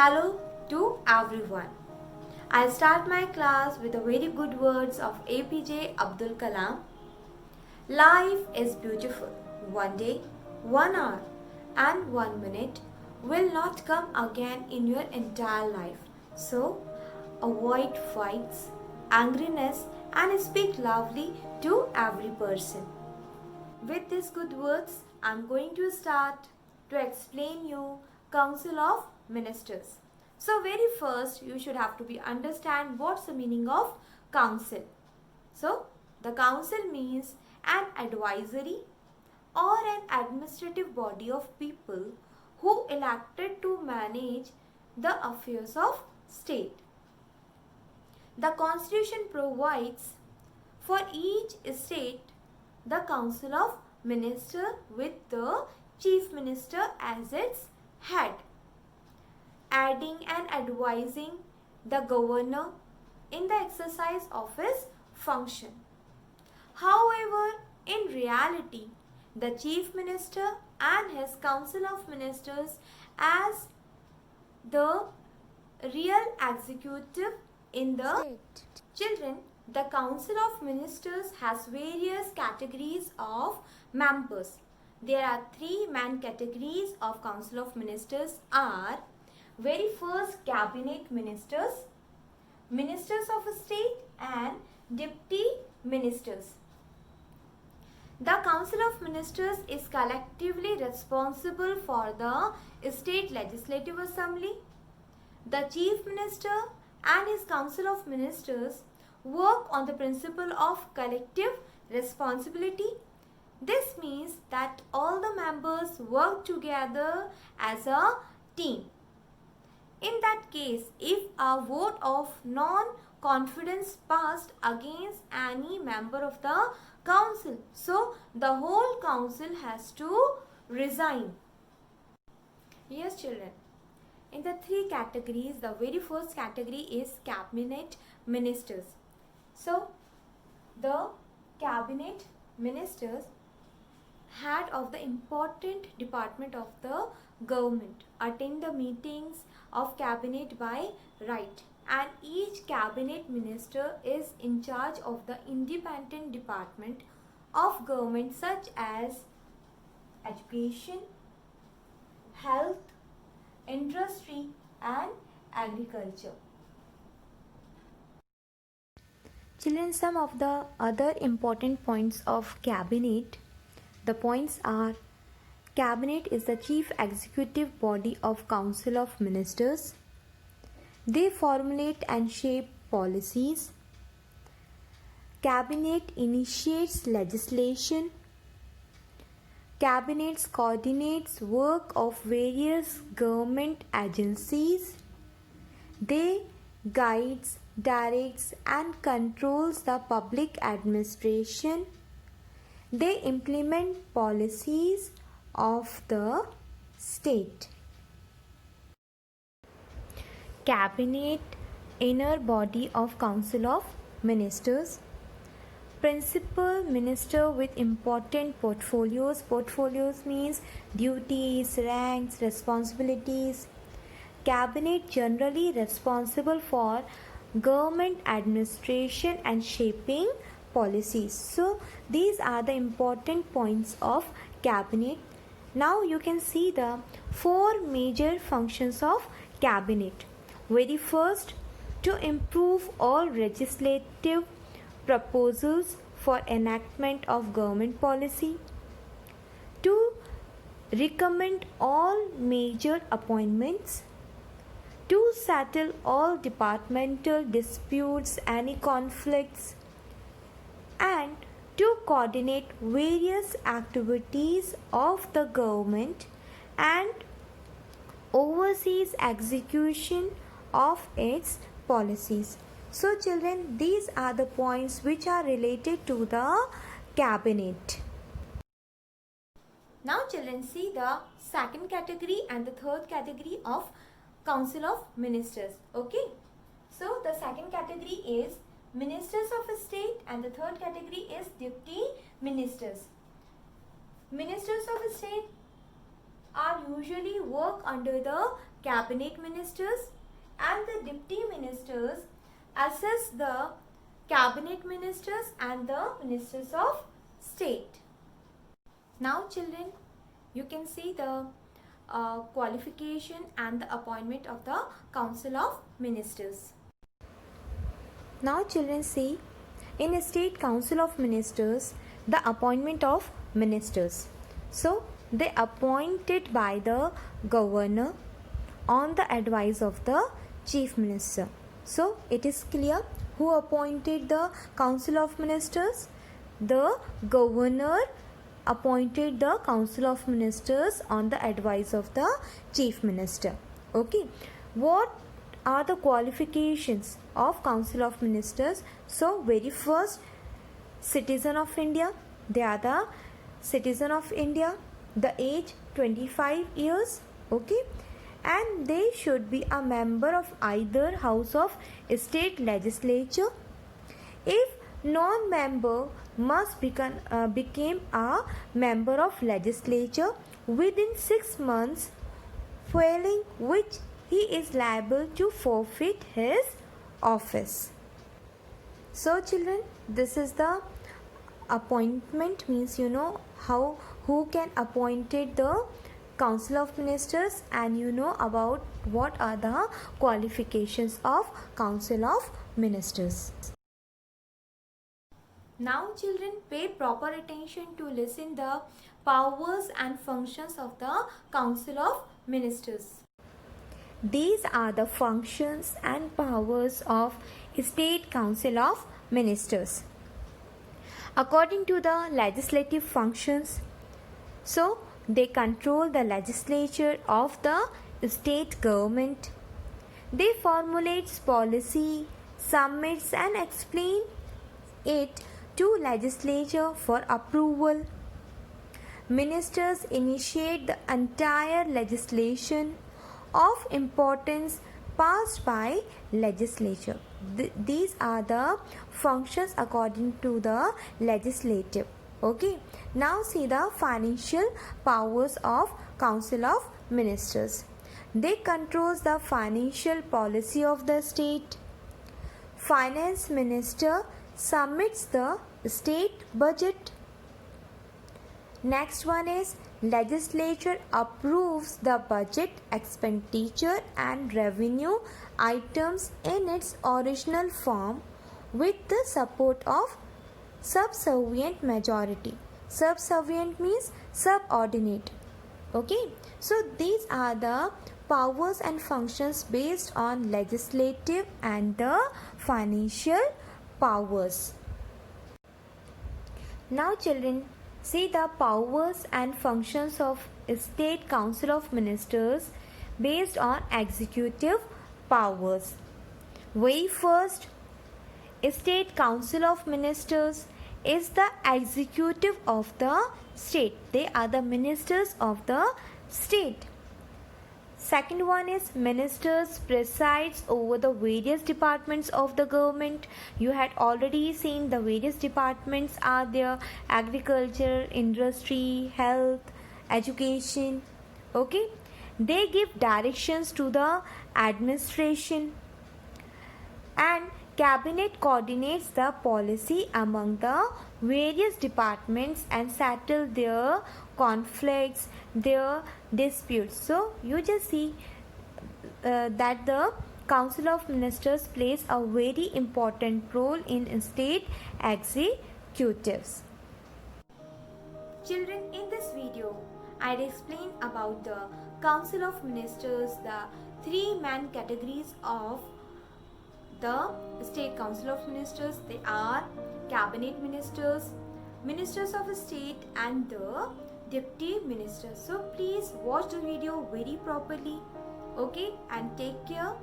Hello to everyone. I start my class with the very good words of APJ Abdul Kalam. Life is beautiful. One day, 1 hour, and 1 minute will not come again in your entire life. So, avoid fights, angriness, and speak loudly to every person. With these good words, I am going to start to explain you Council of Ministers. So very first you should have to be understand what's the meaning of council. So the council means an advisory or an administrative body of people who elected to manage the affairs of state. The constitution provides for each state the council of minister with the chief minister as its head, aiding and advising the governor in the exercise of his function. However, in reality, the chief minister and his council of ministers as the real executive in the state. Children, the council of ministers has various categories of members. There are three main categories of council of ministers are very first cabinet ministers, ministers of state and deputy ministers. The council of ministers is collectively responsible for the state legislative assembly. The chief minister and his council of ministers work on the principle of collective responsibility. This means that all the members work together as a team. In that case, if a vote of non-confidence passed against any member of the council, so the whole council has to resign. Yes, children. In the three categories, the very first category is cabinet ministers. So, the cabinet ministers head of the important department of the government attend the meetings of cabinet by right, and each cabinet minister is in charge of the independent department of government such as education, health, industry and agriculture. Children, some of the other important points of cabinet. The points are: cabinet is the chief executive body of council of ministers. They formulate and shape policies. Cabinet initiates legislation. Cabinet coordinates work of various government agencies. They guides, directs and controls the public administration. They implement policies of the state. Cabinet, inner body of council of ministers. Principal minister with important portfolios. Portfolios means duties, ranks, responsibilities. Cabinet generally responsible for government administration and shaping policies. So these are the important points of cabinet. Now you can see the four major functions of cabinet. Very first, to improve all legislative proposals for enactment of government policy. To recommend all major appointments. To settle all departmental disputes, any conflicts, and to coordinate various activities of the government and oversees execution of its policies. So children, these are the points which are related to the cabinet. Now children, see the second category and the third category of council of ministers. Okay, so the second category is ministers of state and the third category is deputy ministers. Ministers of state are usually work under the cabinet ministers, and the deputy ministers assist the cabinet ministers and the ministers of state. Now children, you can see the qualification and the appointment of the Council of Ministers. Now children, see, in a state Council of Ministers, the appointment of ministers. So they appointed by the governor on the advice of the chief minister. So it is clear who appointed the Council of Ministers. The governor appointed the Council of Ministers on the advice of the chief minister. Okay, what are the qualifications of Council of Ministers? So very first, citizen of India. They are the citizen of India, the age 25 years. Okay, and they should be a member of either house of state legislature. If non-member must become a member of legislature within 6 months, failing which he is liable to forfeit his office. So children, this is the appointment, means you know how who can appointed the Council of Ministers, and you know about what are the qualifications of Council of Ministers. Now children, pay proper attention to listen the powers and functions of the Council of Ministers. These are the functions and powers of State Council of Ministers. According to the legislative functions, so they control the legislature of the state government. They formulate policy, submits and explain it to legislature for approval. Ministers initiate the entire legislation of importance passed by legislature. These are the functions according to the legislative. Okay, now see the financial powers of Council of Ministers. They control the financial policy of the state. Finance Minister submits the state budget. Next one is legislature approves the budget, expenditure and revenue items in its original form with the support of subservient majority. Subservient means subordinate. Okay, so these are the powers and functions based on legislative and the financial powers. Now children, see the powers and functions of State Council of Ministers based on executive powers. Very first, State Council of Ministers is the executive of the state. They are the ministers of the state. Second one is ministers presides over the various departments of the government. You had already seen the various departments are there: agriculture, industry, health, education. Okay, they give directions to the administration, and cabinet coordinates the policy among the various departments and settle their conflicts, their disputes. So you just see that the Council of Ministers plays a very important role in state executives. Children, in this video I explain about the Council of Ministers, the three main categories of the State Council of Ministers. They are cabinet ministers, ministers of state and the deputy ministers. So please watch the video very properly. Okay, and take care.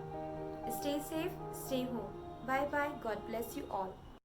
Stay safe, stay home. Bye bye. God bless you all.